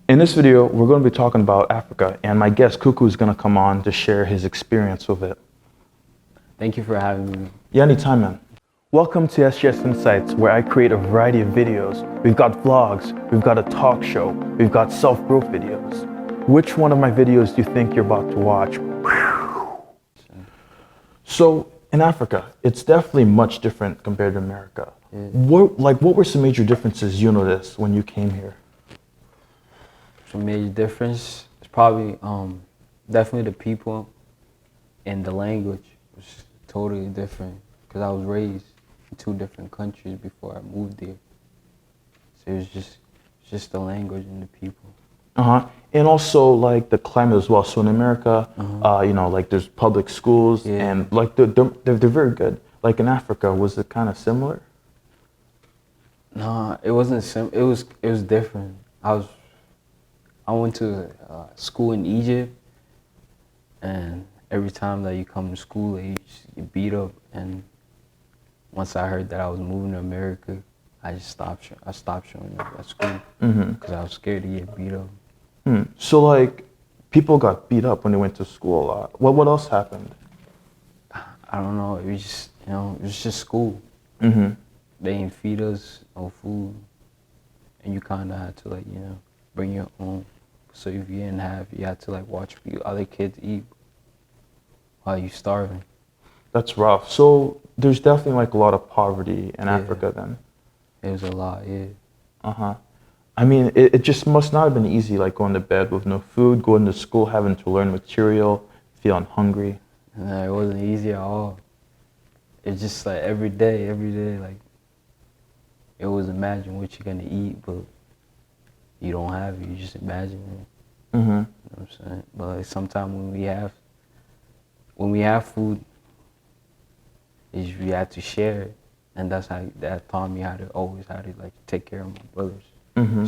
In this video, we're going to be talking about Africa, and my guest Kuku is going to come on to share his experience with it. Thank you for having me. Yeah, anytime, man. Welcome to SGS Insights, where I create a variety of videos. We've got vlogs, we've got a talk show, we've got self-growth videos. Which one of my videos do you think you're about to watch? So, in Africa, it's definitely much different compared to America. Yeah. What were some major differences you noticed when you came here? Some major difference is probably definitely the people and the language was totally different because I was raised in two different countries before I moved there. So it was just the language and the people. And also like the climate as well. So in America, like there's public schools and like they're very good. Like in Africa, was it kind of similar? No, it wasn't it was different. I went to school in Egypt, and every time that you come to school, you just get beat up. And once I heard that I was moving to America, I stopped showing up at school because I was scared to get beat up. So like, people got beat up when they went to school a lot. What else happened? I don't know. It was just it was just school. They didn't feed us no food, and you kind of had to bring your own. So if you didn't have, you had to watch other kids eat while you starving. That's rough. So there's definitely like a lot of poverty in Africa then. It was a lot, yeah. I mean, it just must not have been easy, like going to bed with no food, going to school, having to learn material, feeling hungry. No, it wasn't easy at all. It's just like every day, like, it was imagine what you're gonna eat, but you don't have it, you just imagine it. You know what I'm saying? But like, sometimes when we have food, we have to share it. And that taught me how to like take care of my brothers.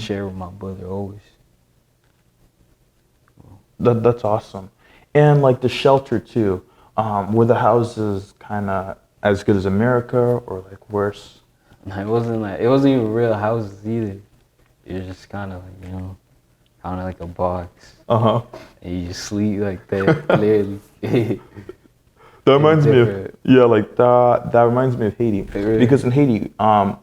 Share with my brother always. That's awesome. And like the shelter too, were the houses kind of as good as America or like worse? It wasn't even real houses either. It was just kind of like a box. And you just sleep like that, clearly. That reminds me of, that reminds me of Haiti. Really? Because in Haiti, a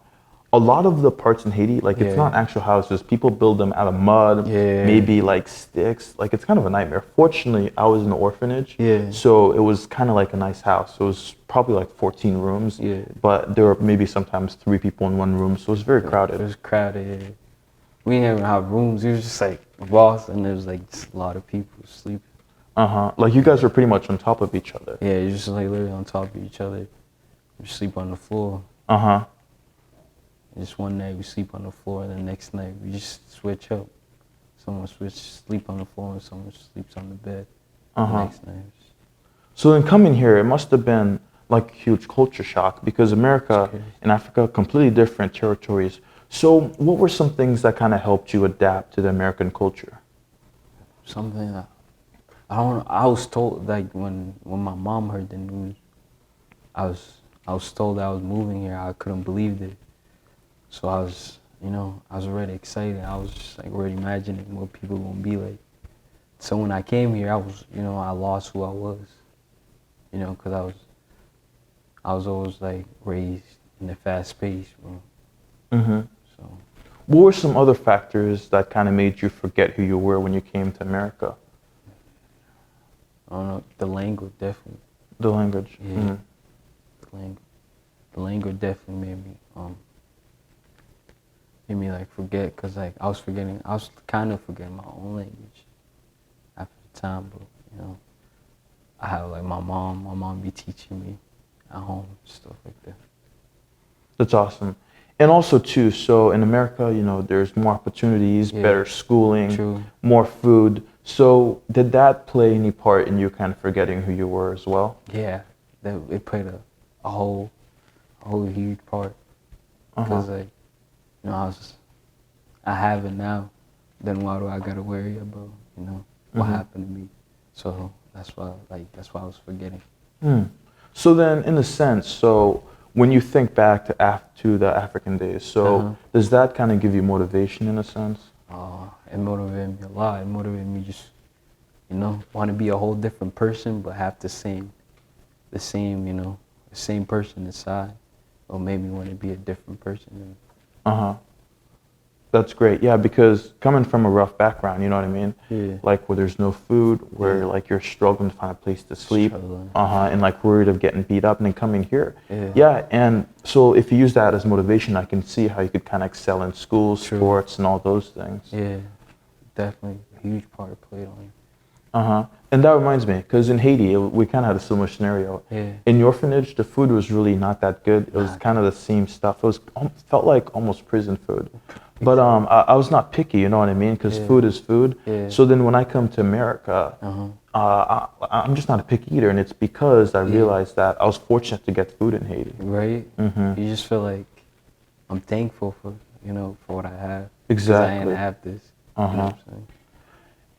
lot of the parts in Haiti, like it's not actual houses. People build them out of mud, maybe like sticks. Like it's kind of a nightmare. Fortunately, I was in an orphanage, so it was kind of like a nice house. So it was probably like 14 rooms, but there were maybe sometimes 3 people in one room, so it was very crowded. It was crowded. We didn't even have rooms. It was just like a boss, and there was like just a lot of people sleeping. Like you guys were pretty much on top of each other. Yeah, you're just like literally on top of each other. We sleep on the floor. Just one night we sleep on the floor, and the next night we just switch up. Someone sleep on the floor, and someone sleeps on the bed. The next night. So then coming here, it must have been like a huge culture shock because America and Africa, completely different territories. So what were some things that kind of helped you adapt to the American culture? Something that I was told, like when my mom heard the news, I was told that I was moving here. I couldn't believe it. So I was already excited. I was just like already imagining what people were gonna be like. So when I came here, I lost who I was. Because I was always like raised in the fast pace. So. What were some other factors that kind of made you forget who you were when you came to America? I don't know. The language definitely. The language. Yeah. The language definitely made me like forget, cause like I was kind of forgetting my own language after the time, but I have like my mom be teaching me at home, stuff like that. That's awesome. And also too, so in America, there's more opportunities, better schooling, more food. So did that play any part in you kind of forgetting who you were as well? Yeah, it played a whole huge part. Because like, I have it now. Then why do I gotta worry about what happened to me? So that's why I was forgetting. So then, in a sense, when you think back to the African days, does that kind of give you motivation in a sense? it motivated me a lot. It motivated me just, you know, want to be a whole different person, but have the same, you know, the same person inside. Or made me want to be a different person. Uh-huh. That's great. Yeah, because coming from a rough background, you know what I mean? Yeah. Like where there's no food, where like you're struggling to find a place to sleep. And like worried of getting beat up, and then coming here. Yeah, and so if you use that as motivation, I can see how you could kind of excel in school, sports, and all those things. Yeah, definitely a huge part played on it. And that reminds me, because in Haiti, we kind of had a similar scenario. In your orphanage, the food was really not that good. It was kind of the same stuff. It was felt like almost prison food. But I was not picky, you know what I mean? Because food is food. So then when I come to America, I'm just not a picky eater, and it's because I realized that I was fortunate to get food in Haiti. Right? You just feel like I'm thankful for, you know, for what I have. Exactly. I didn't have this. You know what I'm saying?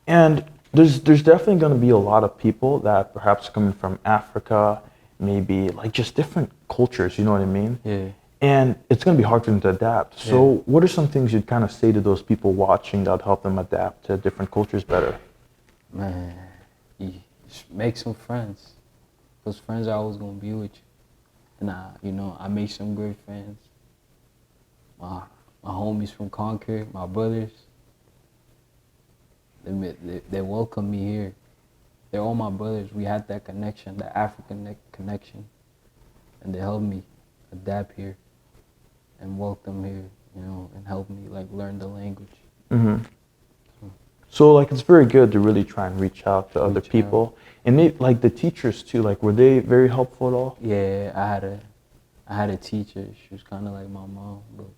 And there's definitely going to be a lot of people that perhaps coming from Africa, maybe like just different cultures, you know what I mean? Yeah. And it's going to be hard for them to adapt. So what are some things you'd kind of say to those people watching that would help them adapt to different cultures better? Man, you just make some friends. Those friends are always going to be with you. And you know, I made some great friends. My homies from Concord, my brothers. They welcomed me here. They're all my brothers. We had that connection, that African connection. And they helped me adapt here and welcome here, you know, and help me like learn the language. So like it's very good to really try and reach out to other people. And they, like the teachers too, like were they very helpful at all? Yeah, I had a teacher. She was kind of like my mom, but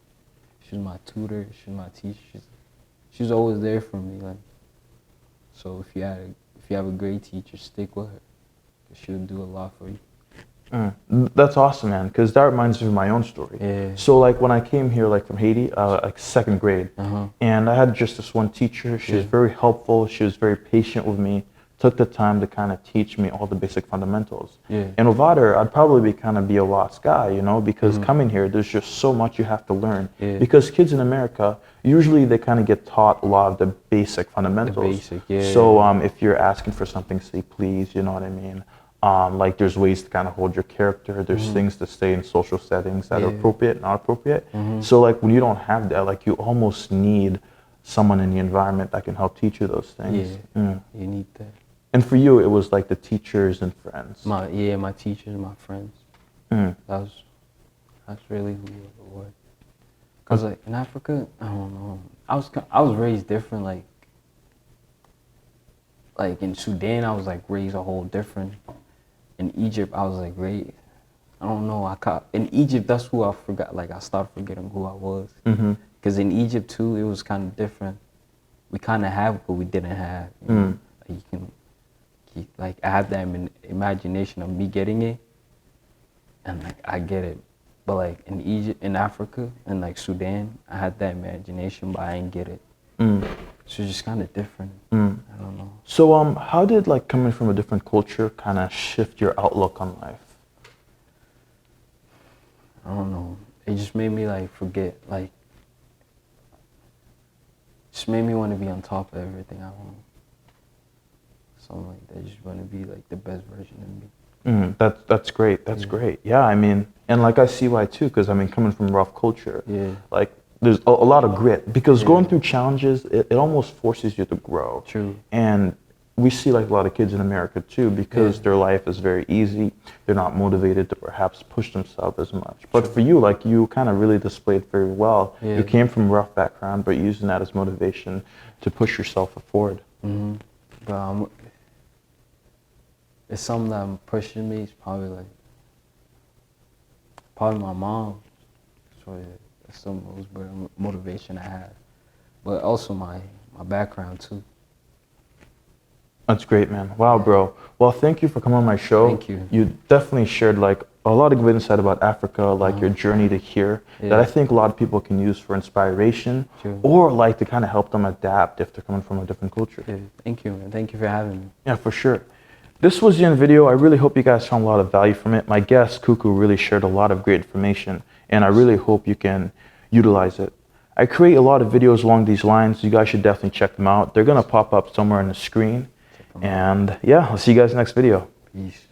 she was my tutor. She was my teacher. She was always there for me, like. So if you have a great teacher, stick with her. She'll do a lot for you. That's awesome, man, because that reminds me of my own story. So like when I came here like from Haiti, like second grade, and I had just this one teacher. She was very helpful. She was very patient with me, took the time to kind of teach me all the basic fundamentals. And without her, I'd probably be a lost guy, you know, because coming here, there's just so much you have to learn. Because kids in America, usually they kind of get taught a lot of the basic fundamentals. So if you're asking for something, say please, you know what I mean? Like there's ways to kind of hold your character. There's things to say in social settings that are appropriate, not appropriate. So like when you don't have that, like you almost need someone in the environment that can help teach you those things. You need that. And for you, it was like the teachers and friends. My teachers, my friends. That's really who it was. Cause like in Africa, I don't know. I was raised different. Like in Sudan, I was like raised a whole different. In Egypt, I was like raised. I don't know. In Egypt, that's who I forgot. Like I started forgetting who I was. Cause in Egypt too, it was kind of different. We kind of have what we didn't have. You know? Like you can. Like I have that imagination of me getting it, and like I get it, but like in Egypt, in Africa, and like Sudan, I had that imagination, but I didn't get it. So it's just kind of different. I don't know. So how did like coming from a different culture kind of shift your outlook on life? I don't know. It just made me like forget, like, just made me want to be on top of everything I want. Something like that. Just want to be like the best version of me. That's great. That's great. Yeah, I mean, and like I see why too, because I mean, coming from rough culture, like there's a lot of grit. Because going through challenges, it almost forces you to grow. True. And we see like a lot of kids in America too, because their life is very easy. They're not motivated to perhaps push themselves as much. But for you, like you kind of really displayed very well. You came from a rough background, but using that as motivation to push yourself forward. But it's something that pushing me. It's probably my mom. So that's the most motivation I have. But also my background too. That's great, man. Wow, bro. Well, thank you for coming on my show. Thank you. You definitely shared like a lot of good insight about Africa, like your journey to here, that I think a lot of people can use for inspiration, or like to kind of help them adapt if they're coming from a different culture. Thank you, man. Thank you for having me. Yeah, for sure. This was the end video. I really hope you guys found a lot of value from it. My guest, Cuckoo, really shared a lot of great information, and I really hope you can utilize it. I create a lot of videos along these lines. You guys should definitely check them out. They're going to pop up somewhere on the screen. And yeah, I'll see you guys next video. Peace.